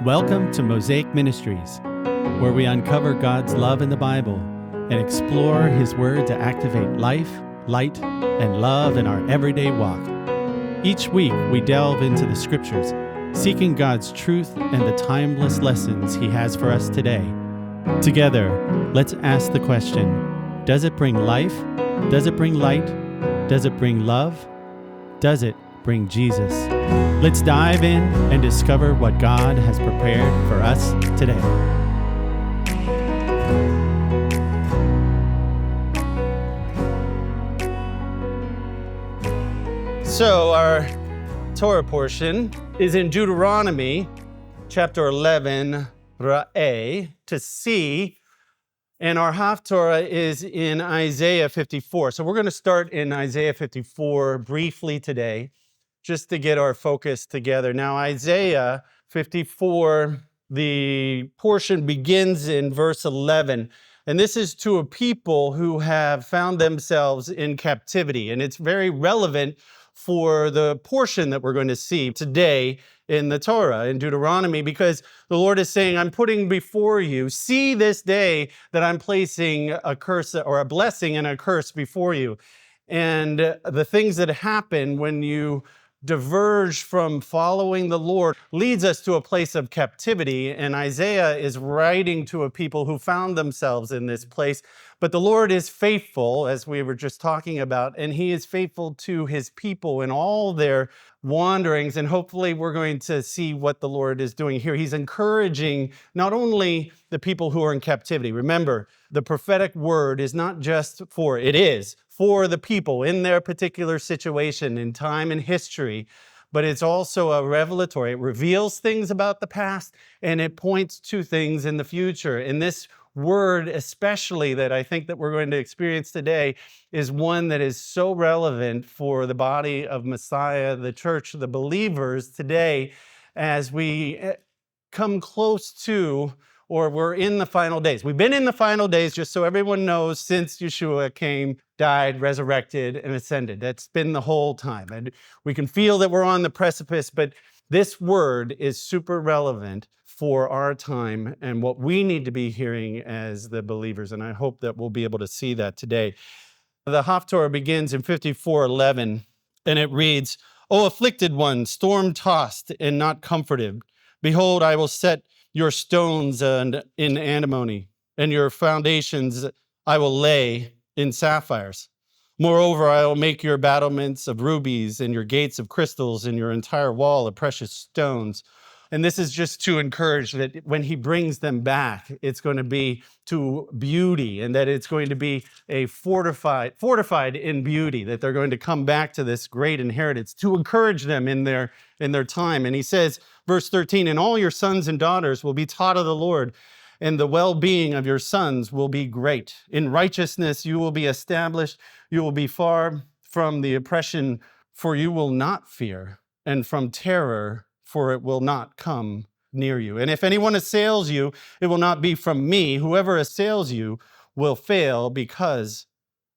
Welcome to Mosaic Ministries, where we uncover God's love in the Bible and explore His Word to activate life, light, and love in our everyday walk. Each week, we delve into the Scriptures, seeking God's truth and the timeless lessons He has for us today. Together, let's ask the question, does it bring life? Does it bring light? Does it bring love? Does it bring Jesus? Let's dive in and discover what God has prepared for us today. So our Torah portion is in Deuteronomy chapter 11, Ra'eh, to see, and our Haftorah is in Isaiah 54. So we're going to start in Isaiah 54 briefly today, just to get our focus together. Now, Isaiah 54, the portion begins in verse 11, and this is to a people who have found themselves in captivity, and it's very relevant for the portion that we're going to see today in the Torah, in Deuteronomy, because the Lord is saying, I'm putting before you, see this day that I'm placing a curse or a blessing and a curse before you. And the things that happen when you diverge from following the Lord leads us to a place of captivity. And Isaiah is writing to a people who found themselves in this place. But the Lord is faithful, as we were just talking about, and He is faithful to His people in all their wanderings. And hopefully we're going to see what the Lord is doing here. He's encouraging not only the people who are in captivity. Remember, the prophetic word is not just for, it is for the people in their particular situation in time and history, but it's also a revelatory. It reveals things about the past and it points to things in the future. And this word especially that I think that we're going to experience today is one that is so relevant for the body of Messiah, the church, the believers today, as we come close to, or we're in the final days. We've been in the final days, just so everyone knows, since Yeshua came, died, resurrected, and ascended. That's been the whole time. And we can feel that we're on the precipice, but this word is super relevant for our time and what we need to be hearing as the believers. And I hope that we'll be able to see that today. The Haftorah begins in 54:11, and it reads, O afflicted one, storm-tossed and not comforted, behold, I will set your stones in antimony, and your foundations I will lay in sapphires. Moreover, I will make your battlements of rubies, and your gates of crystals, and your entire wall of precious stones. And this is just to encourage that when He brings them back, it's going to be to beauty, and that it's going to be a fortified in beauty, that they're going to come back to this great inheritance, to encourage them in their time. And He says, verse 13, and all your sons and daughters will be taught of the Lord, and the well-being of your sons will be great. In righteousness you will be established. You will be far from the oppression, for you will not fear, and from terror, for it will not come near you. And if anyone assails you, it will not be from me. Whoever assails you will fail because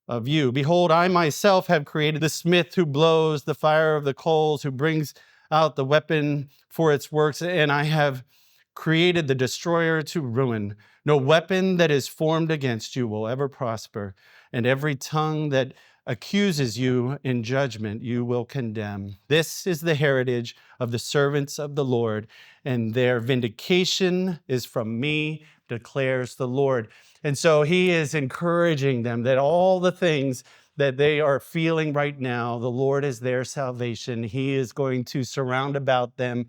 of you. Behold, I myself have created the smith who blows the fire of the coals, who brings out the weapon for its works, and I have created the destroyer to ruin. No weapon that is formed against you will ever prosper, and every tongue that accuses you in judgment you will condemn. This is the heritage of the servants of the Lord, and their vindication is from me, declares the Lord. And so He is encouraging them that all the things that they are feeling right now, the Lord is their salvation. He is going to surround about them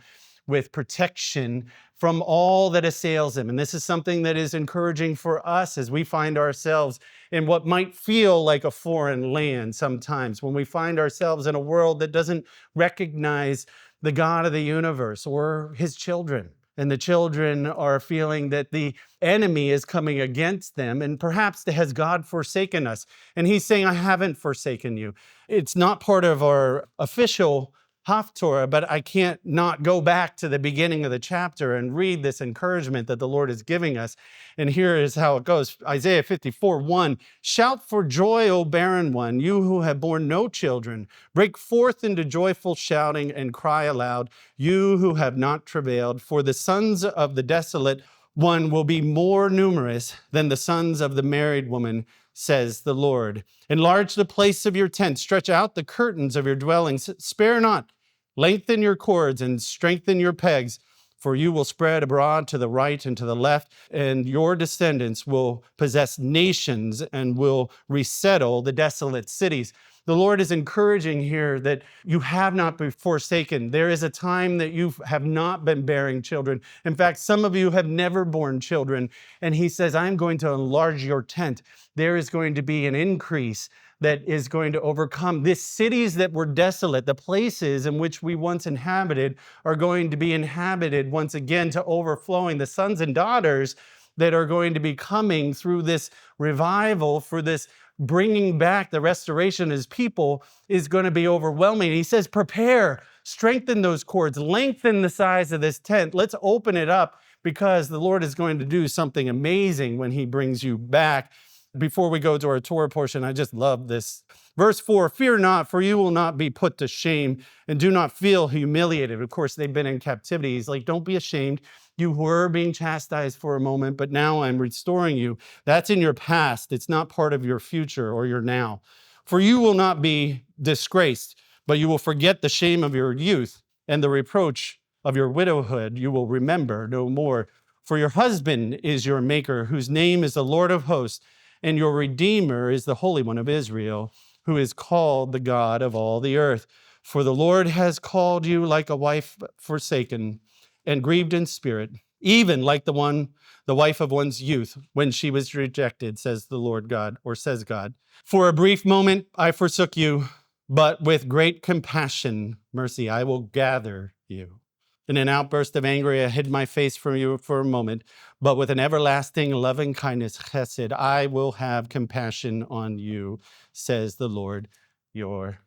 with protection from all that assails them. And this is something that is encouraging for us as we find ourselves in what might feel like a foreign land sometimes, when we find ourselves in a world that doesn't recognize the God of the universe or His children. And the children are feeling that the enemy is coming against them, and perhaps has God forsaken us? And He's saying, I haven't forsaken you. It's not part of our official Haftorah, but I can't not go back to the beginning of the chapter and read this encouragement that the Lord is giving us. And here is how it goes. Isaiah 54:1, shout for joy, O barren one, you who have borne no children. Break forth into joyful shouting and cry aloud, you who have not travailed. For the sons of the desolate one will be more numerous than the sons of the married woman, says the Lord. Enlarge the place of your tent, stretch out the curtains of your dwellings, spare not, lengthen your cords and strengthen your pegs, for you will spread abroad to the right and to the left, and your descendants will possess nations and will resettle the desolate cities. The Lord is encouraging here that you have not been forsaken. There is a time that you have not been bearing children. In fact, some of you have never borne children. And he says, I'm going to enlarge your tent. There is going to be an increase that is going to overcome. These cities that were desolate, the places in which we once inhabited, are going to be inhabited once again to overflowing. The sons and daughters that are going to be coming through this revival, for this bringing back the restoration of his people, is going to be overwhelming. He says, prepare, strengthen those cords, lengthen the size of this tent. Let's open it up, because the Lord is going to do something amazing when he brings you back. Before we go to our Torah portion, I just love this. Verse 4, fear not, for you will not be put to shame, and do not feel humiliated. Of course, they've been in captivity. He's like, don't be ashamed. You were being chastised for a moment, but now I'm restoring you. That's in your past. It's not part of your future or your now. For you will not be disgraced, but you will forget the shame of your youth, and the reproach of your widowhood you will remember no more. For your husband is your maker, whose name is the Lord of hosts, and your Redeemer is the Holy One of Israel, who is called the God of all the earth. For the Lord has called you like a wife forsaken and grieved in spirit, even like the wife of one's youth, when she was rejected, says the Lord God, or says God. For a brief moment I forsook you, but with great compassion, mercy, I will gather you. In an outburst of anger, I hid my face from you for a moment, but with an everlasting loving kindness, chesed, I will have compassion on you, says the Lord, your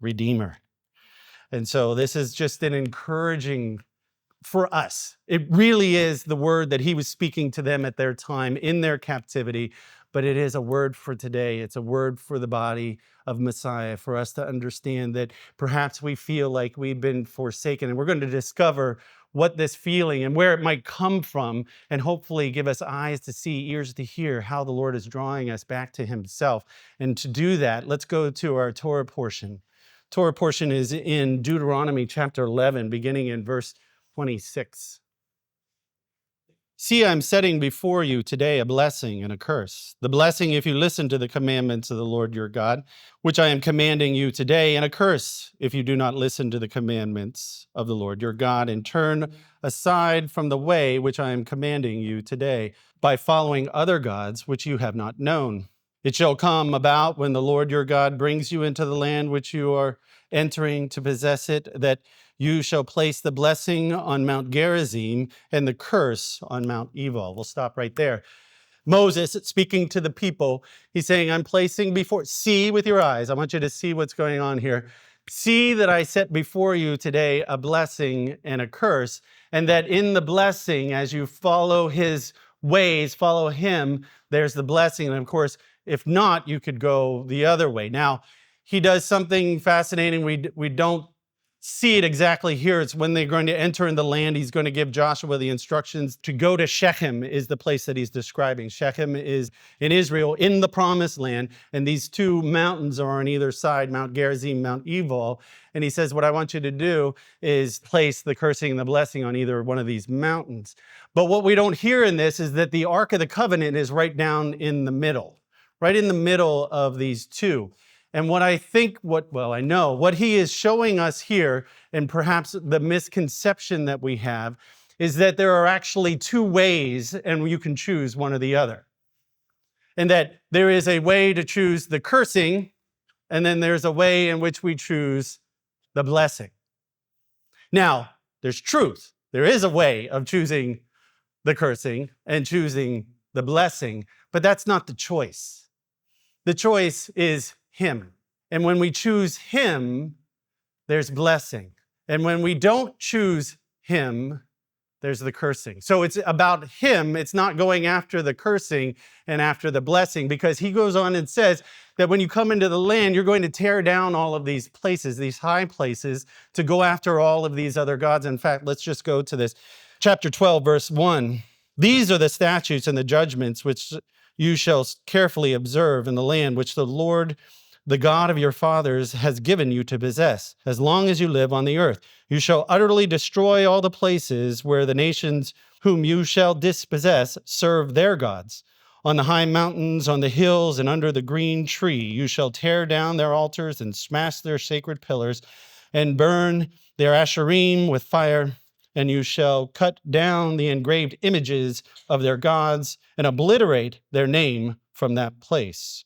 Redeemer. And so this is just an encouraging for us. It really is the word that he was speaking to them at their time in their captivity, but it is a word for today. It's a word for the body of Messiah, for us to understand that perhaps we feel like we've been forsaken, and we're going to discover what this feeling and where it might come from, and hopefully give us eyes to see, ears to hear how the Lord is drawing us back to himself. And to do that, let's go to our Torah portion. Torah portion is in Deuteronomy chapter 11, beginning in verse 26. See, I'm setting before you today a blessing and a curse. The blessing if you listen to the commandments of the Lord your God, which I am commanding you today, and a curse if you do not listen to the commandments of the Lord your God and turn aside from the way which I am commanding you today by following other gods which you have not known. It shall come about when the Lord your God brings you into the land which you are entering to possess it, that you shall place the blessing on Mount Gerizim and the curse on Mount Ebal. We'll stop right there. Moses, speaking to the people, he's saying, I'm placing before, see with your eyes. I want you to see what's going on here. See that I set before you today a blessing and a curse, and that in the blessing, as you follow his ways, follow him, there's the blessing. And of course, if not, you could go the other way. Now, he does something fascinating. We don't see it exactly here. It's when they're going to enter in the land. He's going to give Joshua the instructions to go to Shechem, is the place that he's describing. Shechem is in Israel, in the promised land. And these two mountains are on either side, Mount Gerizim, Mount Ebal. And he says, what I want you to do is place the cursing and the blessing on either one of these mountains. But what we don't hear in this is that the Ark of the Covenant is right down in the middle, right in the middle of these two. And what I think, I know, what he is showing us here, and perhaps the misconception that we have, is that there are actually two ways, and you can choose one or the other. And that there is a way to choose the cursing, and then there's a way in which we choose the blessing. Now, there's truth. There is a way of choosing the cursing and choosing the blessing, but that's not the choice. The choice is him. And when we choose him, there's blessing. And when we don't choose him, there's the cursing. So it's about him. It's not going after the cursing and after the blessing, because he goes on and says that when you come into the land, you're going to tear down all of these places, these high places, to go after all of these other gods. In fact, let's just go to this. Chapter 12, verse 1. These are the statutes and the judgments which you shall carefully observe in the land which the Lord, the God of your fathers, has given you to possess, as long as you live on the earth. You shall utterly destroy all the places where the nations whom you shall dispossess serve their gods. On the high mountains, on the hills, and under the green tree, you shall tear down their altars and smash their sacred pillars and burn their asherim with fire. And you shall cut down the engraved images of their gods and obliterate their name from that place.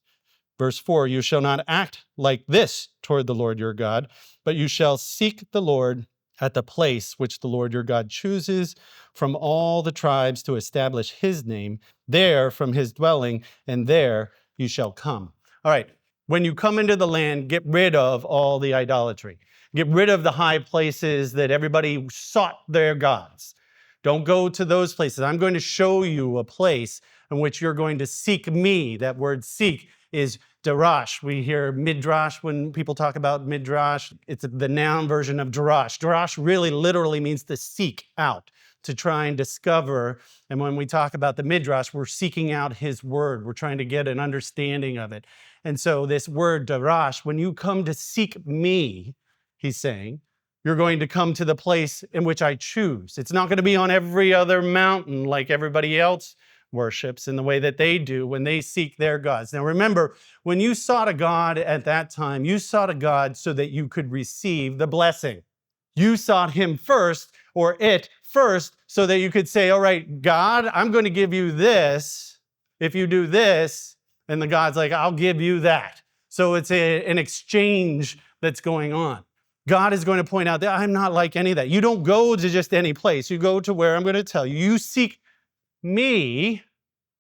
Verse 4, you shall not act like this toward the Lord your God, but you shall seek the Lord at the place which the Lord your God chooses from all the tribes to establish his name, there from his dwelling, and there you shall come. All right, when you come into the land, get rid of all the idolatry. Get rid of the high places that everybody sought their gods. Don't go to those places. I'm going to show you a place in which you're going to seek me. That word seek is darash. We hear midrash when people talk about midrash. It's the noun version of darash. Darash really literally means to seek out, to try and discover. And when we talk about the midrash, we're seeking out his word. We're trying to get an understanding of it. And so this word darash, when you come to seek me, he's saying, you're going to come to the place in which I choose. It's not going to be on every other mountain like everybody else worships in the way that they do when they seek their gods. Now remember, when you sought a God at that time, you sought a God so that you could receive the blessing. You sought him first, or it first, so that you could say, all right, God, I'm going to give you this if you do this. And the God's like, I'll give you that. So it's an exchange that's going on. God is going to point out that I'm not like any of that. You don't go to just any place. You go to where I'm going to tell you. You seek me,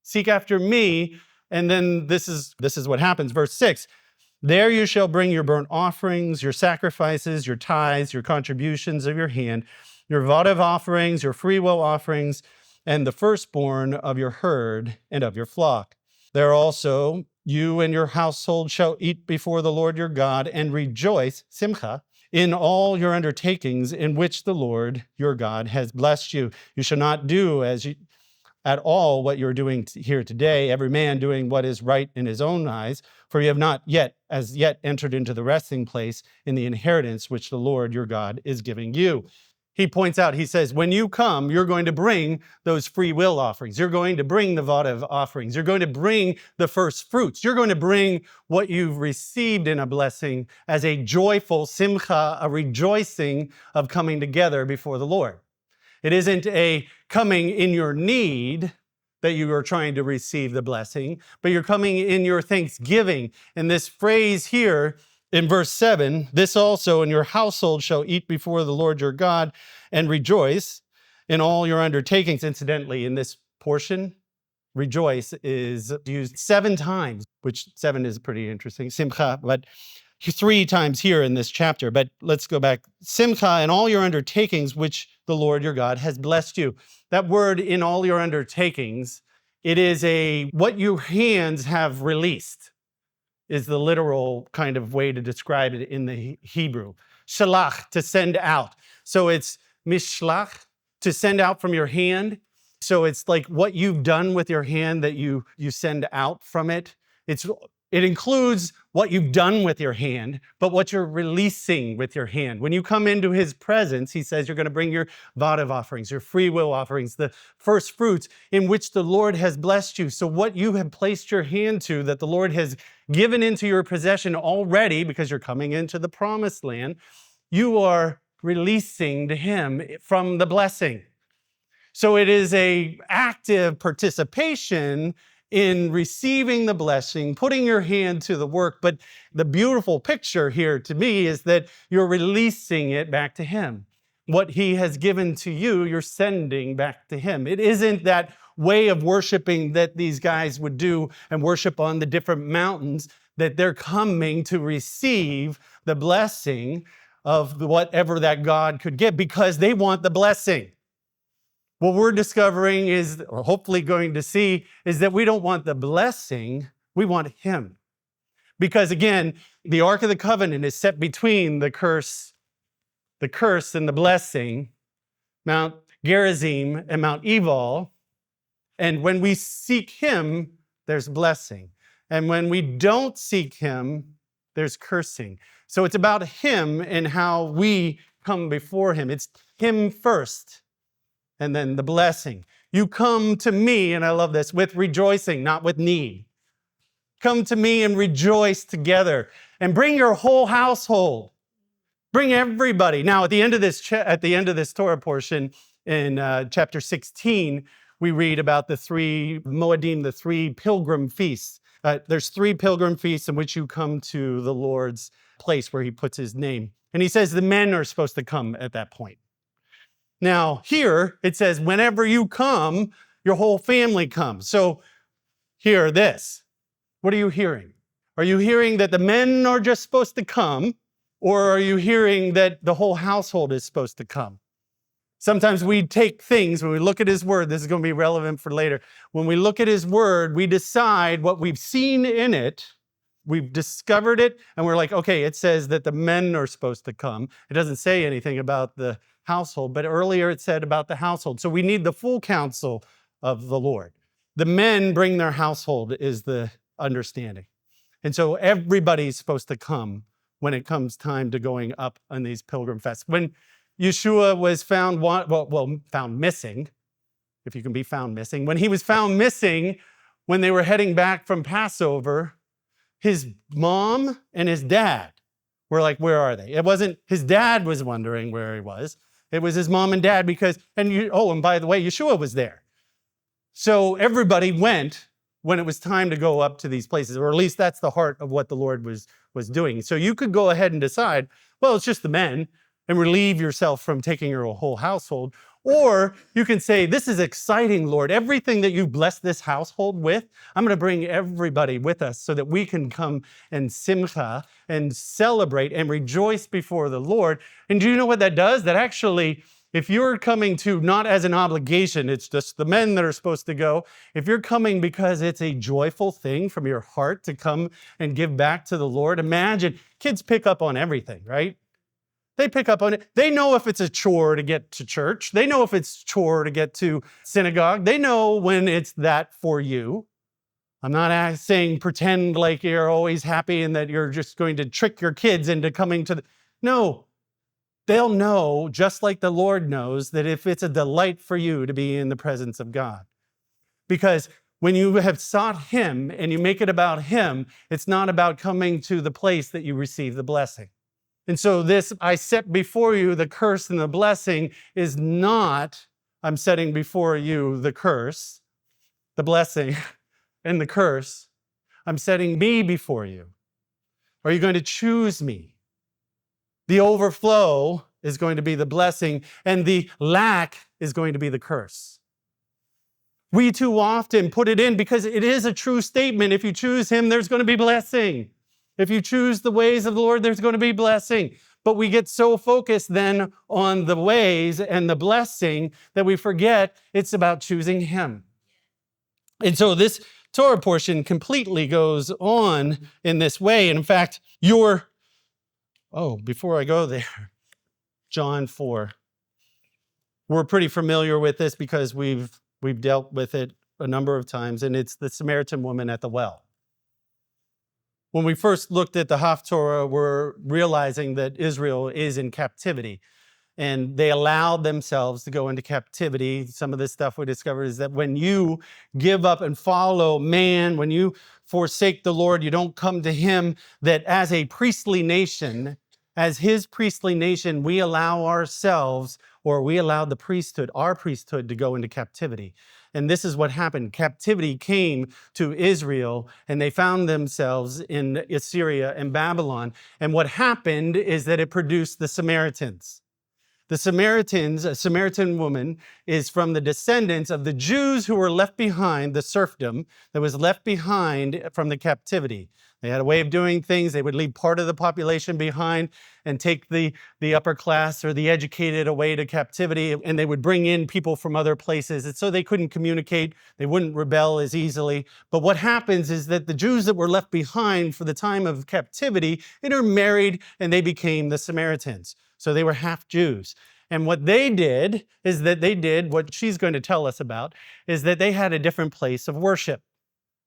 seek after me, and then this is what happens. Verse 6, there you shall bring your burnt offerings, your sacrifices, your tithes, your contributions of your hand, your votive offerings, your freewill offerings, and the firstborn of your herd and of your flock. There also you and your household shall eat before the Lord your God and rejoice, simcha, in all your undertakings in which the Lord your God has blessed you. You shall not do at all what you're doing here today, every man doing what is right in his own eyes, for you have not as yet entered into the resting place in the inheritance which the Lord your God is giving you. He points out, he says, when you come, you're going to bring those free will offerings. You're going to bring the votive offerings. You're going to bring the first fruits. You're going to bring what you've received in a blessing as a joyful simcha, a rejoicing of coming together before the Lord. It isn't a coming in your need that you are trying to receive the blessing, but you're coming in your thanksgiving. And this phrase here in verse 7, this also in your household shall eat before the Lord your God and rejoice in all your undertakings. Incidentally, in this portion, rejoice is used 7 times, which 7 is pretty interesting, simcha, but 3 times here in this chapter. But let's go back. Simcha in all your undertakings, which the Lord your God has blessed you. That word, in all your undertakings, it is what your hands have released, is the literal kind of way to describe it in the Hebrew. Shalach, to send out. So it's mishlach, to send out from your hand. So it's like what you've done with your hand that you send out from it. It includes what you've done with your hand, but what you're releasing with your hand. When you come into his presence, he says you're going to bring your votive offerings, your free will offerings, the first fruits in which the Lord has blessed you. So what you have placed your hand to that the Lord has given into your possession already, because you're coming into the promised land, you are releasing to him from the blessing. So it is an active participation in receiving the blessing, putting your hand to the work. But the beautiful picture here to me is that you're releasing it back to him. What he has given to you, you're sending back to him. It isn't that way of worshiping that these guys would do and worship on the different mountains, that they're coming to receive the blessing of whatever that God could give because they want the blessing. What we're discovering is, or hopefully going to see, is that we don't want the blessing, we want him. Because again, the Ark of the Covenant is set between the curse and the blessing, Mount Gerizim and Mount Ebal. And when we seek him, there's blessing. And when we don't seek him, there's cursing. So it's about him and how we come before him. It's him first, and then the blessing. You come to me, and I love this, with rejoicing, not with need. Come to me and rejoice together, and bring your whole household. Bring everybody. Now, at the end of this Torah portion in chapter 16, we read about the three Moedim, the three pilgrim feasts. There's three pilgrim feasts in which you come to the Lord's place where he puts his name. And he says the men are supposed to come at that point. Now, here it says, whenever you come, your whole family comes. So, hear this. What are you hearing? Are you hearing that the men are just supposed to come, or are you hearing that the whole household is supposed to come? Sometimes we take things, when we look at his word, this is going to be relevant for later. When we look at his word, we decide what we've seen in it, we've discovered it, and we're like, okay, it says that the men are supposed to come. It doesn't say anything about the household, but earlier it said about the household. So we need the full counsel of the Lord. The men bring their household is the understanding. And so everybody's supposed to come when it comes time to going up on these pilgrim fests. When Yeshua was found missing, if you can be found missing, when he was found missing, when they were heading back from Passover, his mom and his dad were like, where are they? It wasn't, his dad was wondering where he was. It was his mom and dad because, and by the way, Yeshua was there. So everybody went when it was time to go up to these places, or at least that's the heart of what the Lord was doing. So you could go ahead and decide, well, it's just the men, and relieve yourself from taking your whole household. Or you can say, this is exciting, Lord. Everything that you blessed this household with, I'm going to bring everybody with us so that we can come and simcha and celebrate and rejoice before the Lord. And do you know what that does? That actually, if you're coming to not as an obligation, it's just the men that are supposed to go. If you're coming because it's a joyful thing from your heart to come and give back to the Lord, imagine, kids pick up on everything, right? They pick up on it. They know if it's a chore to get to church. They know if it's a chore to get to synagogue. They know when it's that for you. I'm not saying pretend like you're always happy and that you're just going to trick your kids into coming to the... No, they'll know, just like the Lord knows, that if it's a delight for you to be in the presence of God. Because when you have sought him and you make it about him, it's not about coming to the place that you receive the blessing. And so this, I set before you the curse and the blessing, is not, I'm setting before you the curse, the blessing, and the curse. I'm setting me before you. Are you going to choose me? The overflow is going to be the blessing, and the lack is going to be the curse. We too often put it in because it is a true statement. If you choose him, there's going to be blessing. If you choose the ways of the Lord, there's going to be blessing. But we get so focused then on the ways and the blessing that we forget it's about choosing him. And so this Torah portion completely goes on in this way. And in fact, before I go there, John 4. We're pretty familiar with this because we've dealt with it a number of times, and it's the Samaritan woman at the well. When we first looked at the Haftorah, we're realizing that Israel is in captivity, and they allowed themselves to go into captivity. Some of this stuff we discovered is that when you give up and follow man, when you forsake the Lord, you don't come to him, that as a priestly nation, as his priestly nation, we allow ourselves, or we allow the priesthood, our priesthood, to go into captivity. And this is what happened. Captivity came to Israel, and they found themselves in Assyria and Babylon. And what happened is that it produced the Samaritans. The Samaritans, a Samaritan woman, is from the descendants of the Jews who were left behind, the serfdom that was left behind from the captivity. They had a way of doing things. They would leave part of the population behind and take the upper class or the educated away to captivity, and they would bring in people from other places. And so they couldn't communicate. They wouldn't rebel as easily. But what happens is that the Jews that were left behind for the time of captivity intermarried, and they became the Samaritans. So they were half Jews. And what they did is that they did what she's going to tell us about, is that they had a different place of worship.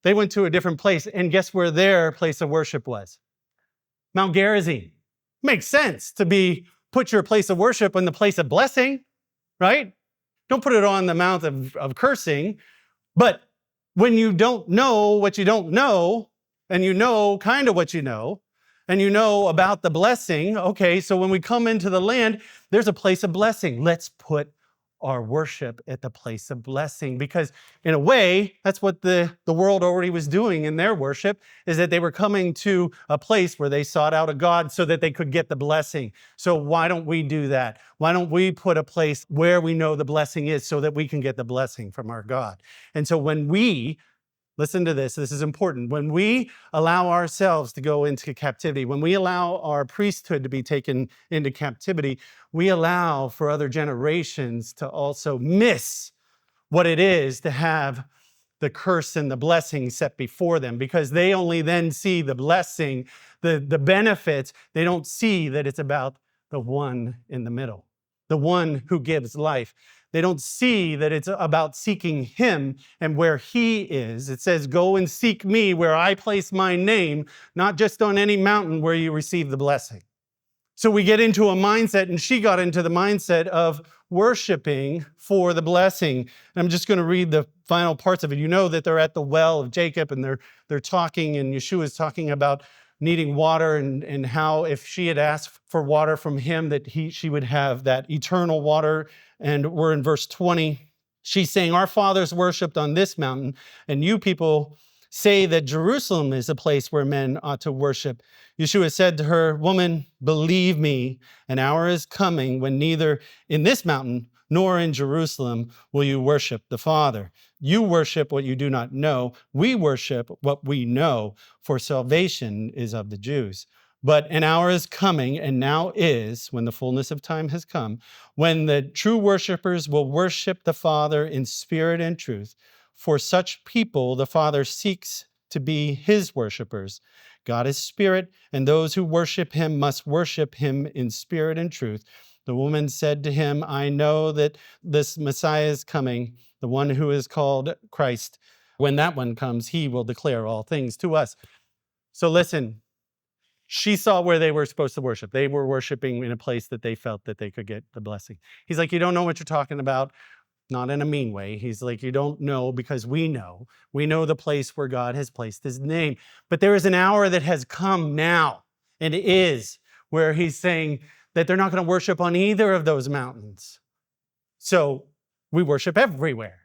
They went to a different place, and guess where their place of worship was? Mount Gerizim. Makes sense to put your place of worship in the place of blessing, right? Don't put it on the mount of cursing. But when you don't know what you don't know, and you know kind of what you know, and you know about the blessing, okay, so when we come into the land, there's a place of blessing. Let's put our worship at the place of blessing, because in a way, that's what the world already was doing in their worship, is that they were coming to a place where they sought out a God so that they could get the blessing. So why don't we do that? Why don't we put a place where we know the blessing is so that we can get the blessing from our God? And so when we listen to this is important. When we allow ourselves to go into captivity, when we allow our priesthood to be taken into captivity, we allow for other generations to also miss what it is to have the curse and the blessing set before them, because they only then see the blessing, the benefits. They don't see that it's about the one in the middle, the one who gives life. They don't see that it's about seeking him and where he is. It says, go and seek me where I place my name, not just on any mountain where you receive the blessing. So we get into a mindset, and she got into the mindset of worshiping for the blessing. And I'm just going to read the final parts of it. You know that they're at the well of Jacob, and they're talking, and Yeshua is talking about needing water, and how if she had asked for water from him, that she would have that eternal water. And we're in verse 20. She's saying, our fathers worshipped on this mountain, and you people say that Jerusalem is a place where men ought to worship. Yeshua said to her, woman, believe me, an hour is coming when neither in this mountain nor in Jerusalem will you worship the Father. You worship what you do not know. We worship what we know, for salvation is of the Jews. But an hour is coming, and now is, when the fullness of time has come, when the true worshipers will worship the Father in spirit and truth. For such people, the Father seeks to be his worshipers. God is spirit, and those who worship him must worship him in spirit and truth. The woman said to him, I know that this Messiah is coming, the one who is called Christ. When that one comes, he will declare all things to us. So listen, she saw where they were supposed to worship. They were worshiping in a place that they felt that they could get the blessing. He's like, you don't know what you're talking about. Not in a mean way. He's like, you don't know, because we know. We know the place where God has placed his name. But there is an hour that has come now, and it is, where he's saying that they're not going to worship on either of those mountains. So we worship everywhere.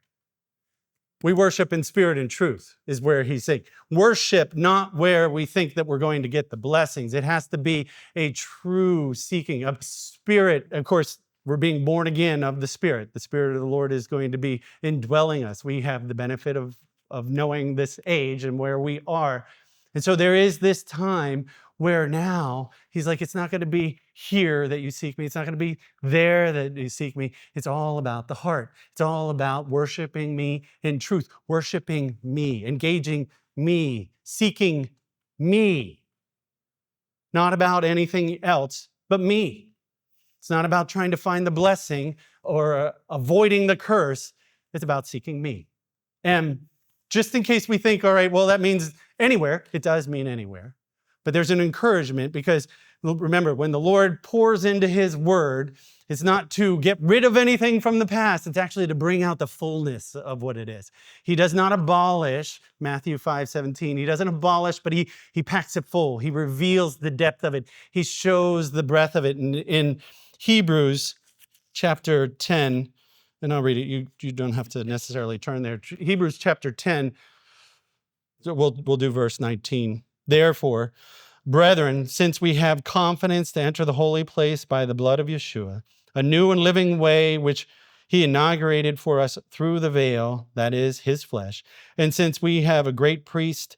We worship in spirit and truth, is where he's saying. Worship not where we think that we're going to get the blessings. It has to be a true seeking of spirit. Of course, we're being born again of the Spirit. The Spirit of the Lord is going to be indwelling us. We have the benefit of knowing this age and where we are. And so there is this time where now he's like, it's not going to be here that you seek me. It's not going to be there that you seek me. It's all about the heart. It's all about worshiping me in truth, worshiping me, engaging me, seeking me. Not about anything else but me. It's not about trying to find the blessing or avoiding the curse. It's about seeking me. And just in case we think, all right, well, that means anywhere. It does mean anywhere. But there's an encouragement, because remember, when the Lord pours into his word, it's not to get rid of anything from the past. It's actually to bring out the fullness of what it is. He does not abolish, Matthew 5:17. He doesn't abolish, but he packs it full. He reveals the depth of it. He shows the breadth of it. In Hebrews chapter 10, and I'll read it. You don't have to necessarily turn there. Hebrews chapter 10, so we'll do verse 19. Therefore, brethren, since we have confidence to enter the holy place by the blood of Yeshua, a new and living way which he inaugurated for us through the veil, that is, his flesh, and since we have a great priest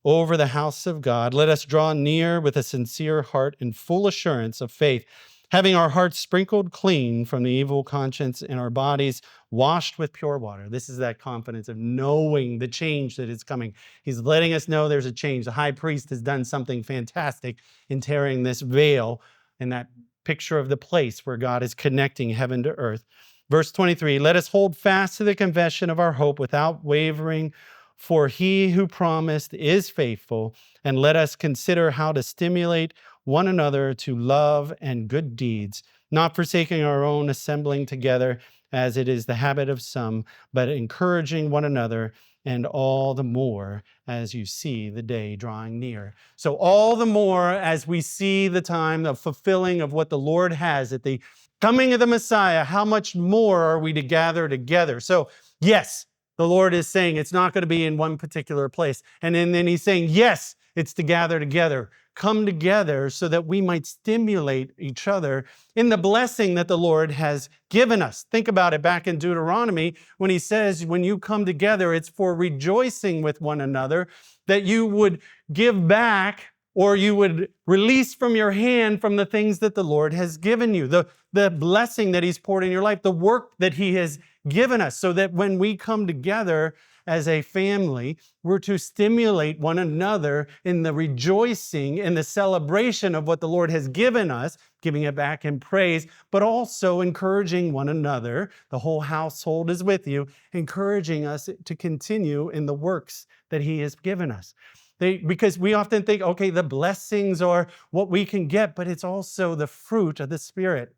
over the house of God. Let us draw near with a sincere heart and full assurance of faith, having our hearts sprinkled clean from the evil conscience and our bodies washed with pure water. This is that confidence of knowing the change that is coming. He's letting us know there's a change. The high priest has done something fantastic in tearing this veil and that picture of the place where God is connecting heaven to earth. Verse 23, let us hold fast to the confession of our hope without wavering, for he who promised is faithful, and let us consider how to stimulate one another to love and good deeds, not forsaking our own assembling together, as it is the habit of some, but encouraging one another, and all the more as you see the day drawing near. So all the more as we see the time of fulfilling of what the Lord has at the coming of the Messiah, how much more are we to gather together? So yes, the Lord is saying it's not going to be in one particular place. And then he's saying, yes, it's to gather together. Come together so that we might stimulate each other in the blessing that the Lord has given us. Think about it back in Deuteronomy when he says, when you come together, it's for rejoicing with one another, that you would give back or you would release from your hand from the things that the Lord has given you, the blessing that he's poured in your life, the work that he has given us, so that when we come together as a family, we're to stimulate one another in the rejoicing and the celebration of what the Lord has given us, giving it back in praise, but also encouraging one another. The whole household is with you, encouraging us to continue in the works that he has given us. Because we often think, okay, the blessings are what we can get, but it's also the fruit of the Spirit.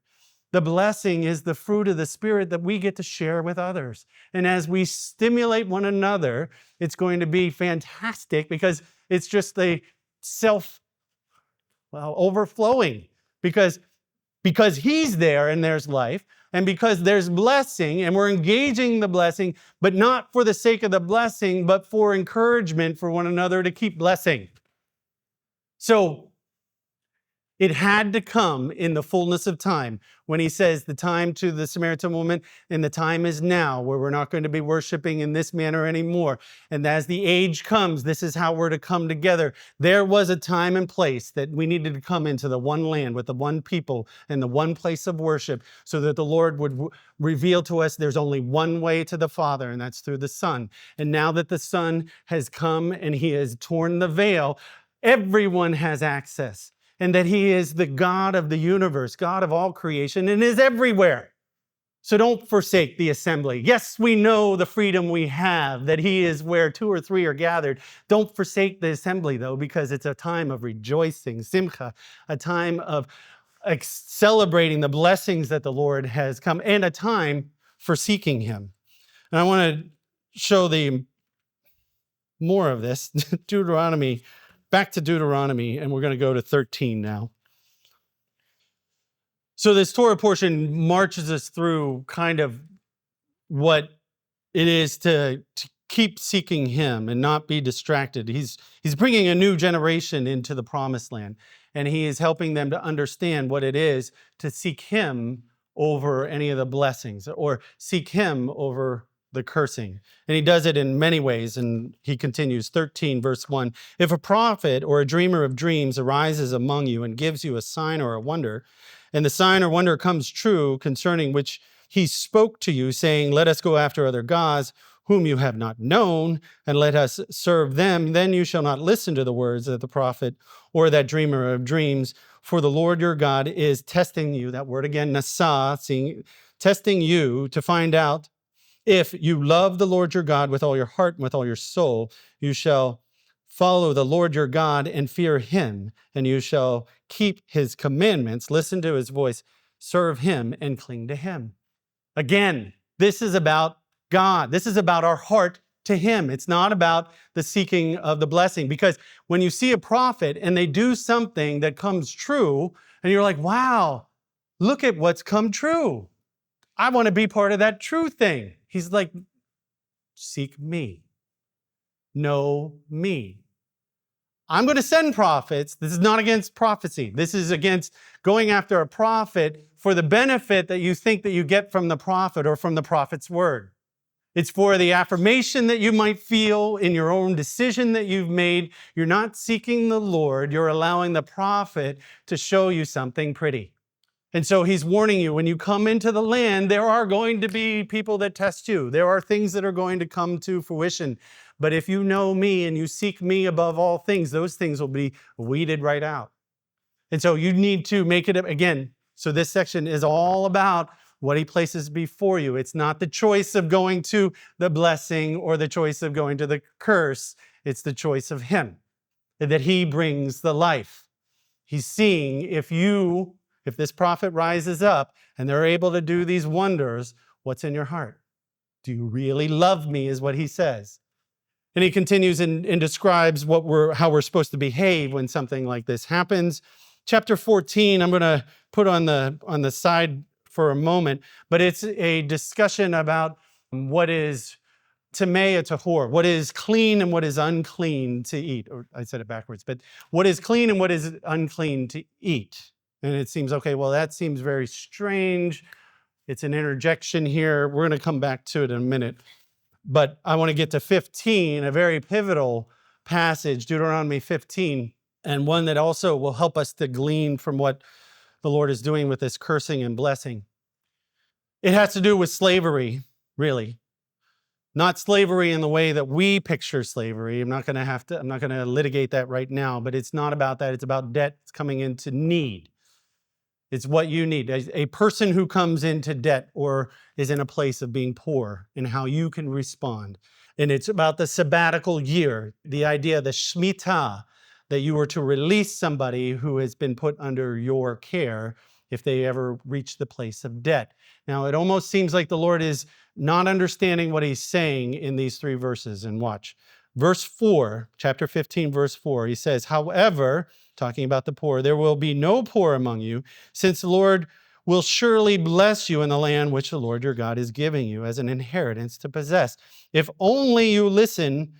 The blessing is the fruit of the Spirit that we get to share with others. And as we stimulate one another, it's going to be fantastic because it's just a overflowing. Because he's there and there's life, and because there's blessing and we're engaging the blessing, but not for the sake of the blessing, but for encouragement for one another to keep blessing. So it had to come in the fullness of time when he says the time to the Samaritan woman, and the time is now where we're not going to be worshiping in this manner anymore. And as the age comes, this is how we're to come together. There was a time and place that we needed to come into the one land with the one people and the one place of worship so that the Lord would reveal to us there's only one way to the Father, and that's through the Son. And now that the Son has come and he has torn the veil, everyone has access. And that he is the God of the universe, God of all creation, and is everywhere. So don't forsake the assembly. Yes, we know the freedom we have, that he is where two or three are gathered. Don't forsake the assembly, though, because it's a time of rejoicing, simcha, a time of celebrating the blessings that the Lord has come, and a time for seeking him. And I want to show the more of this. Back to Deuteronomy, and we're going to go to 13 now. So this Torah portion marches us through kind of what it is to keep seeking him and not be distracted. He's bringing a new generation into the promised land, and he is helping them to understand what it is to seek him over any of the blessings or seek him over the cursing. And he does it in many ways. And he continues, 13 verse 1. If a prophet or a dreamer of dreams arises among you and gives you a sign or a wonder, and the sign or wonder comes true concerning which he spoke to you, saying, let us go after other gods whom you have not known, and let us serve them, then you shall not listen to the words of the prophet or that dreamer of dreams, for the Lord your God is testing you, that word again, nasa, testing you to find out if you love the Lord your God with all your heart and with all your soul. You shall follow the Lord your God and fear him, and you shall keep his commandments, listen to his voice, serve him, and cling to him. Again, this is about God. This is about our heart to him. It's not about the seeking of the blessing, because when you see a prophet and they do something that comes true, and you're like, wow, look at what's come true. I want to be part of that true thing. He's like, seek me. Know me. I'm going to send prophets. This is not against prophecy. This is against going after a prophet for the benefit that you think that you get from the prophet or from the prophet's word. It's for the affirmation that you might feel in your own decision that you've made. You're not seeking the Lord. You're allowing the prophet to show you something pretty. And so he's warning you, when you come into the land, there are going to be people that test you. There are things that are going to come to fruition. But if you know me and you seek me above all things, those things will be weeded right out. And so you need to make it, again, so this section is all about what he places before you. It's not the choice of going to the blessing or the choice of going to the curse. It's the choice of him, that he brings the life. He's seeing if this prophet rises up and they're able to do these wonders, what's in your heart? Do you really love me, is what he says. And he continues and describes how we're supposed to behave when something like this happens. Chapter 14, I'm going to put on the side for a moment, but it's a discussion about what is tamei or tahor, what is clean and what is unclean to eat. Or I said it backwards, but what is clean and what is unclean to eat. And it seems, okay, well, that seems very strange. It's an interjection here. We're going to come back to it in a minute. But I want to get to 15, a very pivotal passage, Deuteronomy 15, and one that also will help us to glean from what the Lord is doing with this cursing and blessing. It has to do with slavery, really. Not slavery in the way that we picture slavery. I'm not going to litigate that right now, but it's not about that. It's about debt coming into need. It's what you need. A person who comes into debt or is in a place of being poor and how you can respond. And it's about the sabbatical year, the idea, the Shemitah, that you were to release somebody who has been put under your care if they ever reach the place of debt. Now, it almost seems like the Lord is not understanding what he's saying in these three verses. And watch. Verse 4, chapter 15, verse 4, he says, however, talking about the poor, there will be no poor among you, since the Lord will surely bless you in the land which the Lord your God is giving you as an inheritance to possess. If only you listen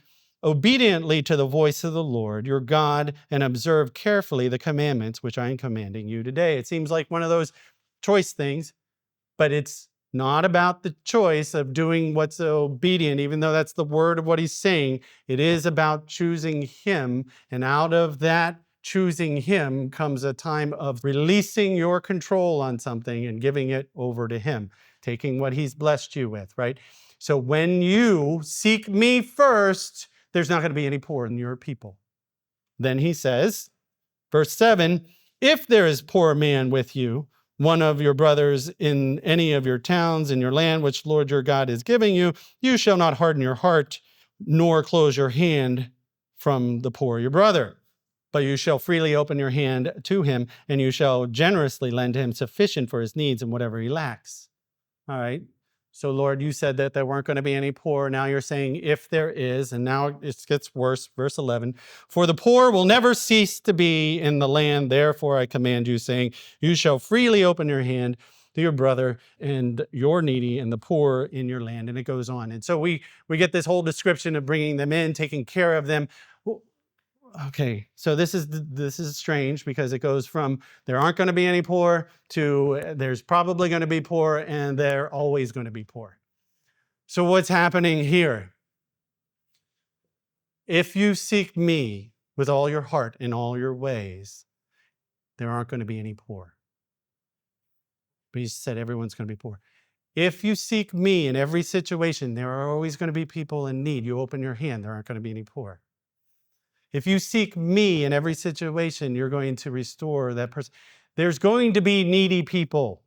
obediently to the voice of the Lord your God and observe carefully the commandments which I am commanding you today. It seems like one of those choice things, but it's not about the choice of doing what's obedient, even though that's the word of what he's saying. It is about choosing him, and out of that choosing him comes a time of releasing your control on something and giving it over to him, taking what he's blessed you with, right? So when you seek me first, there's not going to be any poor in your people. Then he says, verse 7, if there is poor man with you, one of your brothers in any of your towns in your land, which Lord your God is giving you, you shall not harden your heart, nor close your hand from the poor your brother. But you shall freely open your hand to him, and you shall generously lend him sufficient for his needs and whatever he lacks. All right. So, Lord, you said that there weren't going to be any poor. Now you're saying if there is, and now it gets worse. Verse 11, for the poor will never cease to be in the land. Therefore, I command you, saying, you shall freely open your hand to your brother and your needy and the poor in your land. And it goes on. And so we get this whole description of bringing them in, taking care of them. Okay, so this is strange because it goes from there aren't going to be any poor to there's probably going to be poor and they're always going to be poor. So what's happening here? If you seek me with all your heart in all your ways, there aren't going to be any poor. But he said everyone's going to be poor. If you seek me in every situation, there are always going to be people in need. You open your hand, there aren't going to be any poor. If you seek me in every situation, you're going to restore that person. There's going to be needy people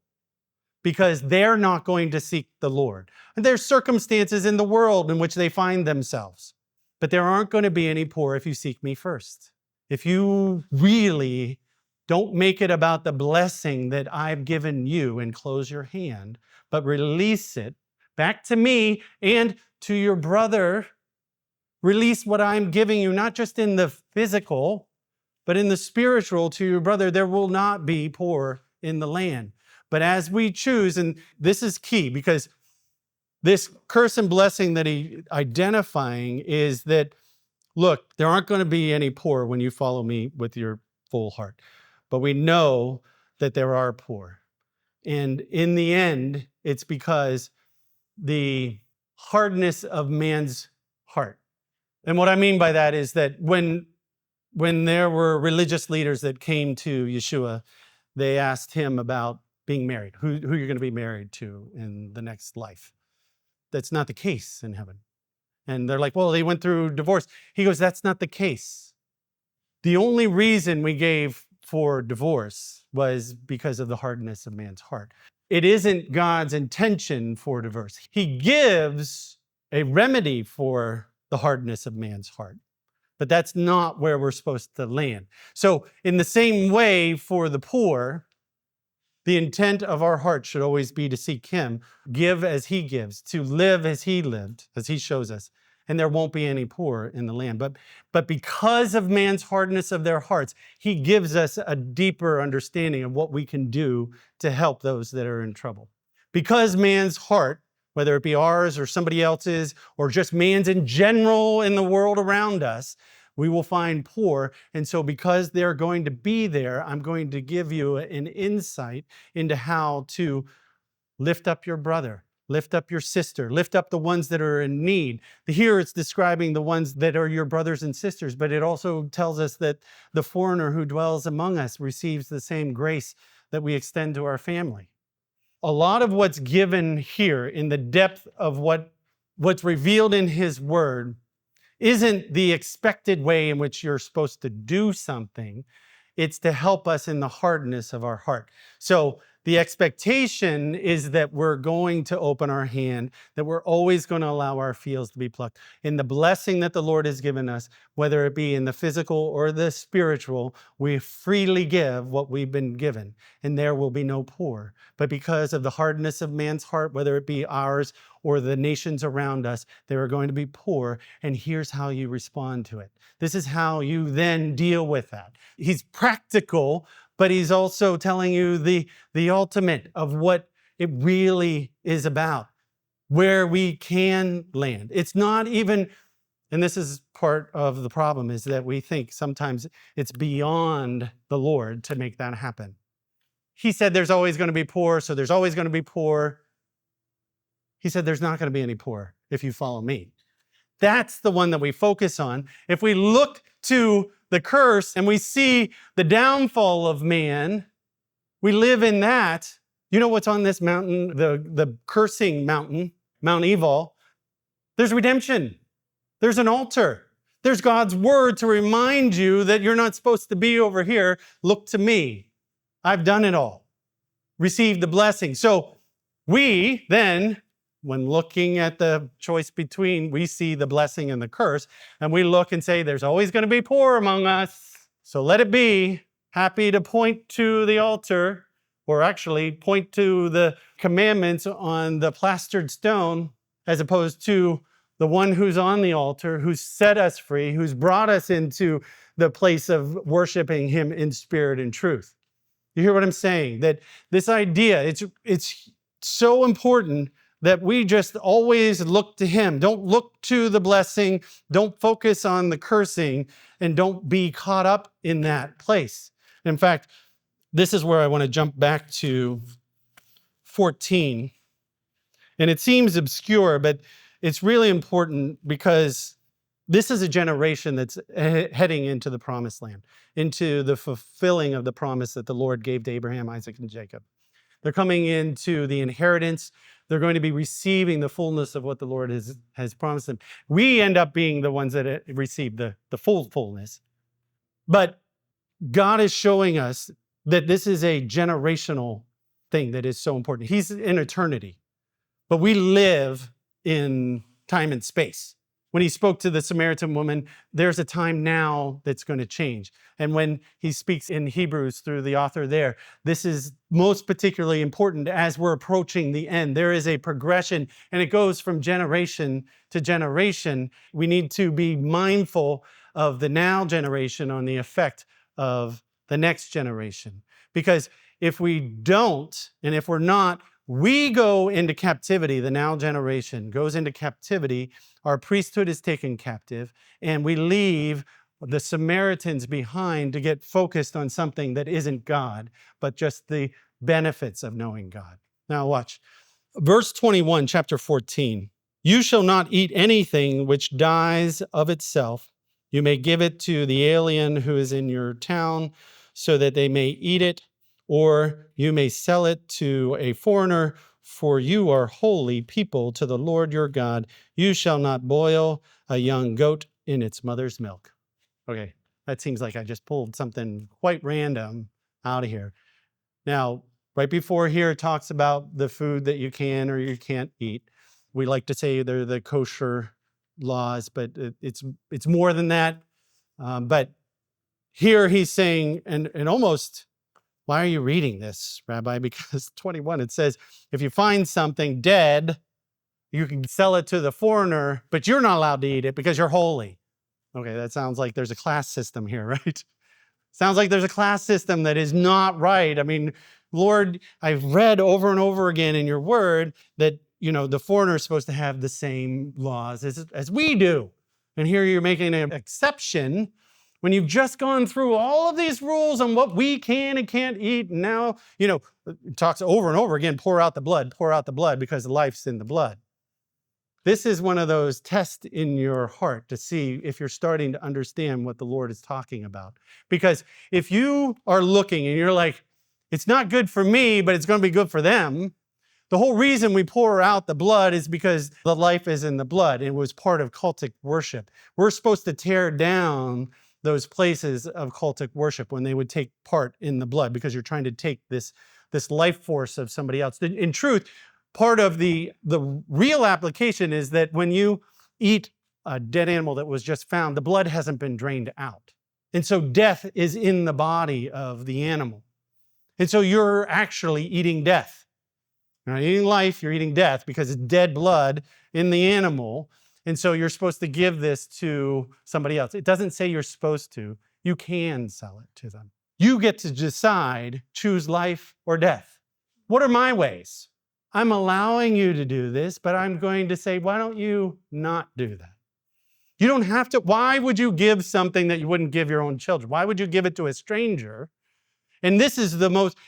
because they're not going to seek the Lord. And there's circumstances in the world in which they find themselves. But there aren't going to be any poor if you seek me first. If you really don't make it about the blessing that I've given you and close your hand, but release it back to me and to your brother. Release what I'm giving you, not just in the physical, but in the spiritual to your brother. There will not be poor in the land. But as we choose, and this is key because this curse and blessing that he's identifying is that, look, there aren't going to be any poor when you follow me with your full heart. But we know that there are poor. And in the end, it's because the hardness of man's heart. And what I mean by that is that when there were religious leaders that came to Yeshua, they asked him about being married, who you're going to be married to in the next life. That's not the case in heaven. And they're like, well, they went through divorce. He goes, that's not the case. The only reason we gave for divorce was because of the hardness of man's heart. It isn't God's intention for divorce. He gives a remedy for the hardness of man's heart, but that's not where we're supposed to land. So in the same way for the poor, the intent of our heart should always be to seek him, give as he gives, to live as he lived, as he shows us, and there won't be any poor in the land. But because of man's hardness of their hearts, he gives us a deeper understanding of what we can do to help those that are in trouble. Because man's heart, whether it be ours or somebody else's, or just man's in general in the world around us, we will find poor. And so because they're going to be there, I'm going to give you an insight into how to lift up your brother, lift up your sister, lift up the ones that are in need. Here it's describing the ones that are your brothers and sisters, but it also tells us that the foreigner who dwells among us receives the same grace that we extend to our family. A lot of what's given here in the depth of what's revealed in his word isn't the expected way in which you're supposed to do something. It's to help us in the hardness of our heart. So the expectation is that we're going to open our hand, that we're always going to allow our fields to be plucked. In the blessing that the Lord has given us, whether it be in the physical or the spiritual, we freely give what we've been given, and there will be no poor. But because of the hardness of man's heart, whether it be ours or the nations around us, there are going to be poor, and here's how you respond to it. This is how you then deal with that. He's practical, but he's also telling you the ultimate of what it really is about, where we can land. It's not even, and this is part of the problem, is that we think sometimes it's beyond the Lord to make that happen. He said there's always going to be poor, so there's always going to be poor. He said there's not going to be any poor if you follow me. That's the one that we focus on. If we look to the curse and we see the downfall of man, we live in that. You know what's on this mountain, the cursing mountain, Mount Ebal? There's redemption. There's an altar. There's God's word to remind you that you're not supposed to be over here. Look to me. I've done it all. Receive the blessing. So we then, when looking at the choice between, we see the blessing and the curse, and we look and say, there's always going to be poor among us. So let it be. Happy to point to the altar, or actually point to the commandments on the plastered stone, as opposed to the one who's on the altar, who's set us free, who's brought us into the place of worshiping him in spirit and truth. You hear what I'm saying? That this idea, it's so important that we just always look to him. Don't look to the blessing. Don't focus on the cursing, and don't be caught up in that place. In fact, this is where I want to jump back to 14. And it seems obscure, but it's really important because this is a generation that's heading into the promised land, into the fulfilling of the promise that the Lord gave to Abraham, Isaac, and Jacob. They're coming into the inheritance. They're going to be receiving the fullness of what the Lord has promised them. We end up being the ones that receive the full fullness. But God is showing us that this is a generational thing that is so important. He's in eternity, but we live in time and space. When he spoke to the Samaritan woman, there's a time now that's going to change. And when he speaks in Hebrews through the author there, this is most particularly important as we're approaching the end. There is a progression, and it goes from generation to generation. We need to be mindful of the now generation on the effect of the next generation. Because if we don't, and if we're not, we go into captivity. The now generation goes into captivity. Our priesthood is taken captive, and we leave the Samaritans behind to get focused on something that isn't God, but just the benefits of knowing God. Now watch. Verse 21, chapter 14. You shall not eat anything which dies of itself. You may give it to the alien who is in your town so that they may eat it, or you may sell it to a foreigner, for you are holy people to the Lord your God. You shall not boil a young goat in its mother's milk. Okay, that seems like I just pulled something quite random out of here. Now, right before here, it talks about the food that you can or you can't eat. We like to say they're the kosher laws, but it's more than that. But here he's saying, and almost, why are you reading this, Rabbi? Because 21, it says, if you find something dead, you can sell it to the foreigner, but you're not allowed to eat it because you're holy. Okay, that sounds like there's a class system here, right? Sounds like there's a class system that is not right. I mean, Lord, I've read over and over again in your word that, the foreigner is supposed to have the same laws as we do. And here you're making an exception when you've just gone through all of these rules on what we can and can't eat. And now, it talks over and over again, pour out the blood, because the life's in the blood. This is one of those tests in your heart to see if you're starting to understand what the Lord is talking about. Because if you are looking and you're like, it's not good for me, but it's going to be good for them, the whole reason we pour out the blood is because the life is in the blood. It was part of cultic worship. We're supposed to tear down those places of cultic worship when they would take part in the blood, because you're trying to take this life force of somebody else. In truth, part of the real application is that when you eat a dead animal that was just found, the blood hasn't been drained out. And so death is in the body of the animal. And so you're actually eating death. You're not eating life, you're eating death, because it's dead blood in the animal. And so you're supposed to give this to somebody else. It doesn't say you're supposed to. You can sell it to them. You get to decide, choose life or death. What are my ways? I'm allowing you to do this, but I'm going to say, why don't you not do that? You don't have to. Why would you give something that you wouldn't give your own children? Why would you give it to a stranger? And this is the most,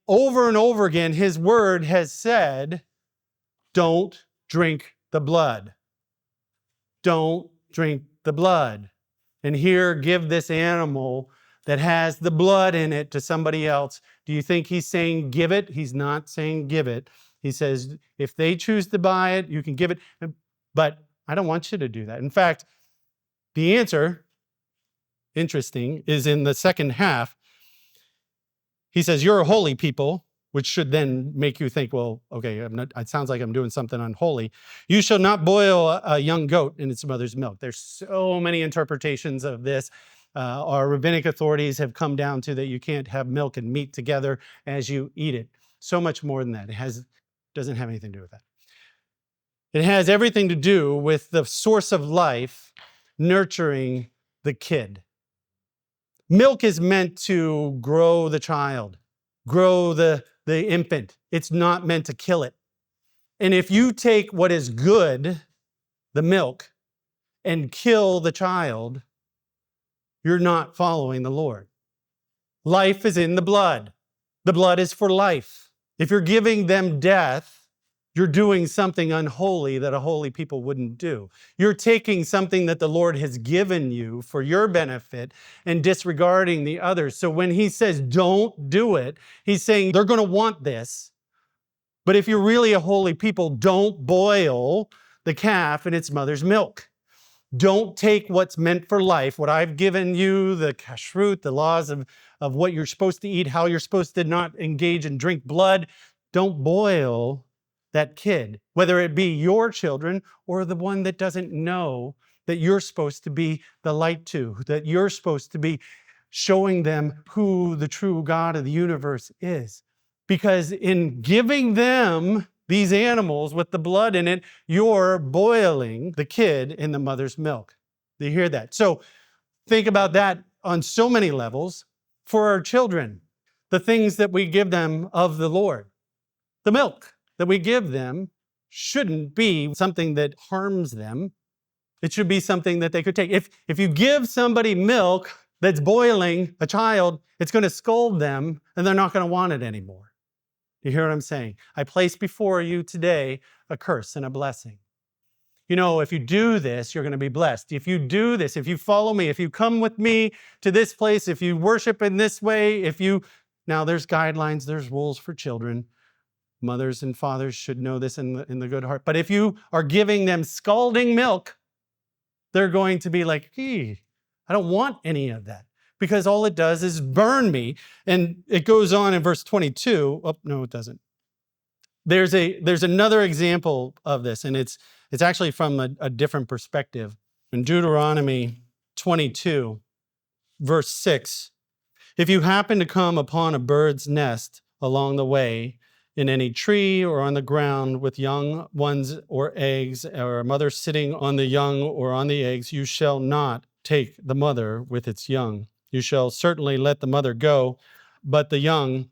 over and over again, his word has said, don't drink the blood. Don't drink the blood. And here, give this animal that has the blood in it to somebody else. Do you think he's saying give it? He's not saying give it. He says, if they choose to buy it, you can give it. But I don't want you to do that. In fact, the answer, interesting, is in the second half. He says, you're a holy people, which should then make you think, well, okay, it sounds like I'm doing something unholy. You shall not boil a young goat in its mother's milk. There's so many interpretations of this. Our rabbinic authorities have come down to that you can't have milk and meat together as you eat it. So much more than that. It doesn't have anything to do with that. It has everything to do with the source of life nurturing the kid. Milk is meant to grow the child, grow the infant. It's not meant to kill it. And if you take what is good, the milk, and kill the child, you're not following the Lord. Life is in the blood. The blood is for life. If you're giving them death, you're doing something unholy that a holy people wouldn't do. You're taking something that the Lord has given you for your benefit and disregarding the others. So when he says don't do it, he's saying they're going to want this. But if you're really a holy people, don't boil the calf in its mother's milk. Don't take what's meant for life, what I've given you, the kashrut, the laws of what you're supposed to eat, how you're supposed to not engage and drink blood. Don't boil that kid, whether it be your children or the one that doesn't know that you're supposed to be the light to, that you're supposed to be showing them who the true God of the universe is. Because in giving them these animals with the blood in it, you're boiling the kid in the mother's milk. Do you hear that? So think about that on so many levels. For our children, the things that we give them of the Lord, the milk that we give them shouldn't be something that harms them. It should be something that they could take. If you give somebody milk that's boiling a child, it's going to scald them and they're not going to want it anymore. You hear what I'm saying? I place before you today a curse and a blessing. if you do this, you're going to be blessed. If you do this, if you follow me, if you come with me to this place, if you worship in this way, now there's guidelines, there's rules for children. Mothers and fathers should know this in the good heart. But if you are giving them scalding milk, they're going to be like, I don't want any of that, because all it does is burn me. And it goes on in verse 22. Oh, no, it doesn't. There's another example of this, and it's actually from a different perspective. In Deuteronomy 22, verse 6, if you happen to come upon a bird's nest along the way, in any tree or on the ground with young ones or eggs, or a mother sitting on the young or on the eggs, you shall not take the mother with its young. You shall certainly let the mother go, but the young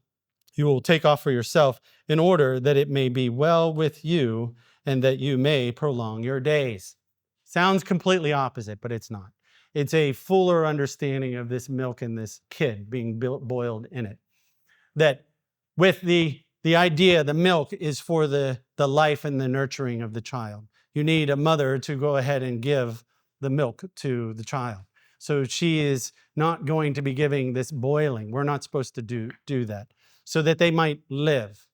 you will take off for yourself, in order that it may be well with you and that you may prolong your days. Sounds completely opposite, but it's not. It's a fuller understanding of this milk and this kid being boiled in it. That with the idea, the milk is for the life and the nurturing of the child. You need a mother to go ahead and give the milk to the child. So she is not going to be giving this boiling. We're not supposed to do that, so that they might live.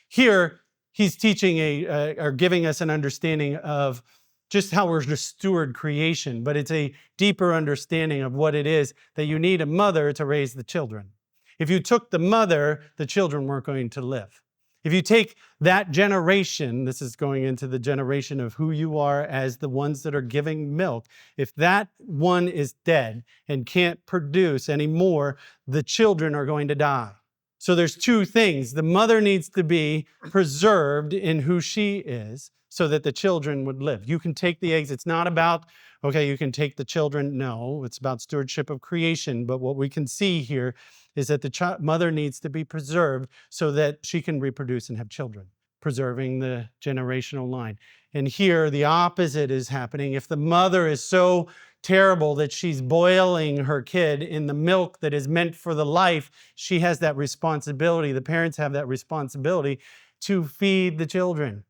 Here, he's teaching or giving us an understanding of just how we're to steward creation, but it's a deeper understanding of what it is that you need a mother to raise the children. If you took the mother, the children weren't going to live. If you take that generation, this is going into the generation of who you are as the ones that are giving milk. If that one is dead and can't produce anymore, the children are going to die. So there's two things. The mother needs to be preserved in who she is so that the children would live. You can take the eggs. It's not about, okay, you can take the children. No, it's about stewardship of creation. But what we can see here is that the mother needs to be preserved so that she can reproduce and have children, preserving the generational line. And here, the opposite is happening. If the mother is so terrible that she's boiling her kid in the milk that is meant for the life, she has that responsibility. The parents have that responsibility to feed the children.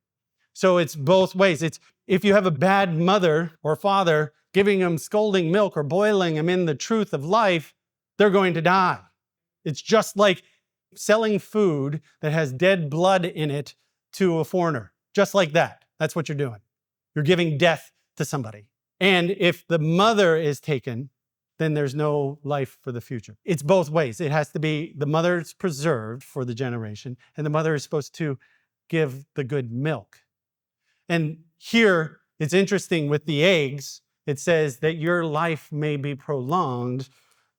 So it's both ways. It's if you have a bad mother or father giving them scalding milk or boiling them in the truth of life, they're going to die. It's just like selling food that has dead blood in it to a foreigner. Just like that. That's what you're doing. You're giving death to somebody. And if the mother is taken, then there's no life for the future. It's both ways. It has to be the mother's preserved for the generation, and the mother is supposed to give the good milk. And here, it's interesting with the eggs, it says that your life may be prolonged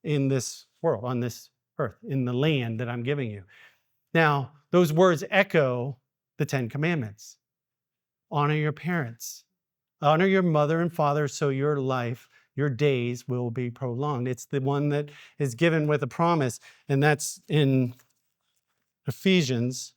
in this world, on this earth, in the land that I'm giving you. Now, those words echo the 10 Commandments. Honor your parents. Honor your mother and father so your life, your days will be prolonged. It's the one that is given with a promise, and that's in Ephesians.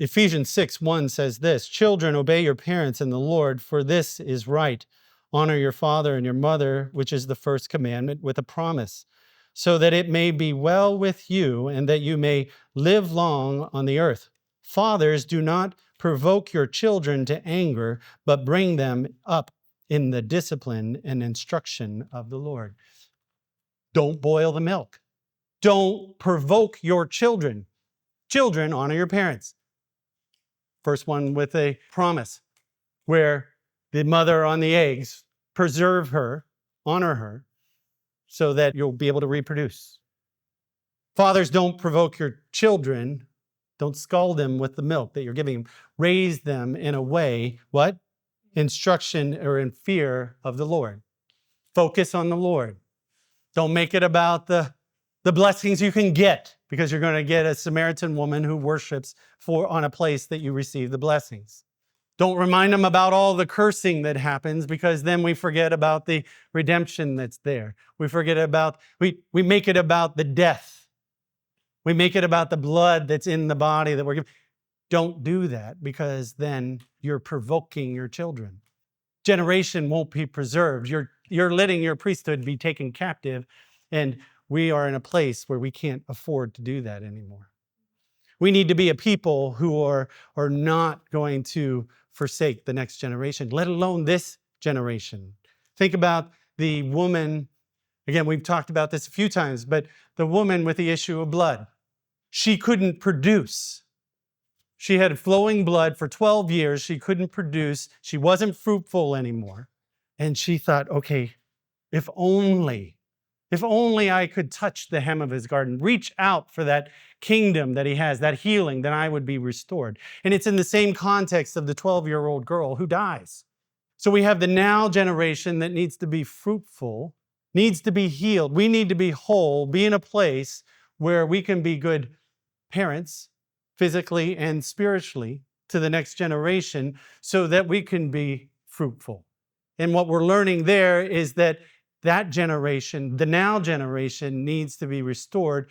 Ephesians 6:1 says this, children, obey your parents in the Lord, for this is right. Honor your father and your mother, which is the first commandment, with a promise, so that it may be well with you and that you may live long on the earth. Fathers, do not provoke your children to anger, but bring them up in the discipline and instruction of the Lord. Don't boil the milk. Don't provoke your children. Children, honor your parents. First one with a promise, where the mother on the eggs, preserve her, honor her, so that you'll be able to reproduce. Fathers, don't provoke your children. Don't scald them with the milk that you're giving them. Raise them in a way, what? Instruction or in fear of the Lord. Focus on the Lord. Don't make it about the blessings you can get, because you're going to get a Samaritan woman who worships on a place that you receive the blessings. Don't remind them about all the cursing that happens, because then we forget about the redemption that's there. We make it about the death. We make it about the blood that's in the body that we're giving. Don't do that, because then you're provoking your children. Generation won't be preserved. You're letting your priesthood be taken captive, and we are in a place where we can't afford to do that anymore. We need to be a people who are not going to forsake the next generation, let alone this generation. Think about the woman. Again, we've talked about this a few times, but the woman with the issue of blood, she couldn't produce. She had flowing blood for 12 years. She couldn't produce. She wasn't fruitful anymore. And she thought, okay, if only I could touch the hem of his garment, reach out for that kingdom that he has, that healing, then I would be restored. And it's in the same context of the 12-year-old girl who dies. So we have the now generation that needs to be fruitful, needs to be healed. We need to be whole, be in a place where we can be good parents, physically and spiritually, to the next generation so that we can be fruitful. And what we're learning there is that generation, the now generation, needs to be restored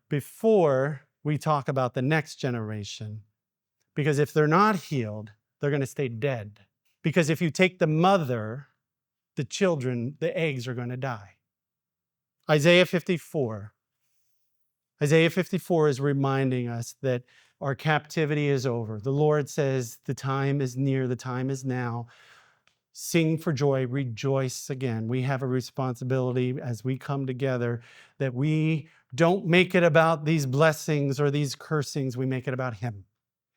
before we talk about the next generation. Because if they're not healed, they're going to stay dead. Because if you take the mother, the children, the eggs are going to die. Isaiah 54. Isaiah 54 is reminding us that our captivity is over. The Lord says the time is near, the time is now. Sing for joy, rejoice again. We have a responsibility as we come together that we don't make it about these blessings or these cursings. We make it about Him.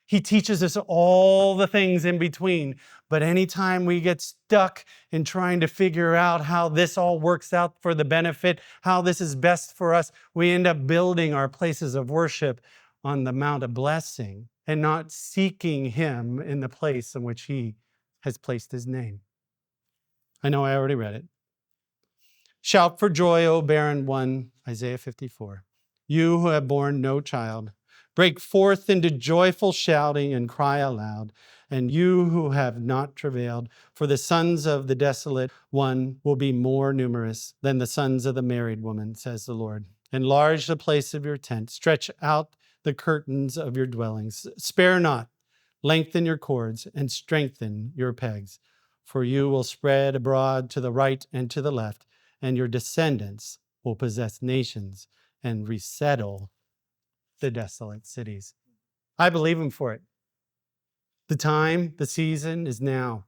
He teaches us all the things in between. But anytime we get stuck in trying to figure out how this all works out for the benefit, how this is best for us, we end up building our places of worship on the Mount of Blessing and not seeking Him in the place in which He has placed His name. I know I already read it. Shout for joy, O barren one, Isaiah 54. You who have borne no child, break forth into joyful shouting and cry aloud. And you who have not travailed, for the sons of the desolate one will be more numerous than the sons of the married woman, says the Lord. Enlarge the place of your tent, stretch out the curtains of your dwellings. Spare not, lengthen your cords, and strengthen your pegs. For you will spread abroad to the right and to the left, and your descendants will possess nations and resettle the desolate cities. I believe Him for it. The time, the season is now.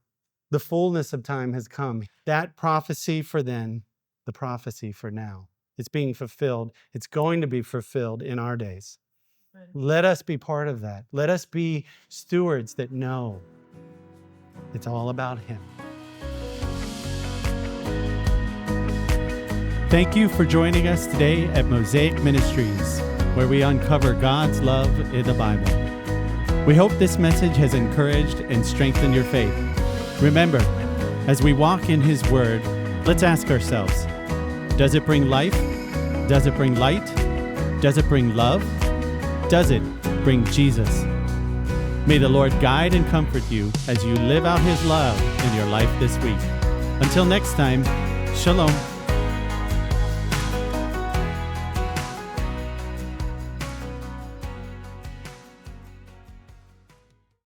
The fullness of time has come. That prophecy for then, the prophecy for now. It's being fulfilled. It's going to be fulfilled in our days. Let us be part of that. Let us be stewards that know it's all about Him. Thank you for joining us today at Mosaic Ministries, where we uncover God's love in the Bible. We hope this message has encouraged and strengthened your faith. Remember, as we walk in His Word, let's ask ourselves, does it bring life? Does it bring light? Does it bring love? Does it bring Jesus? May the Lord guide and comfort you as you live out His love in your life this week. Until next time, shalom.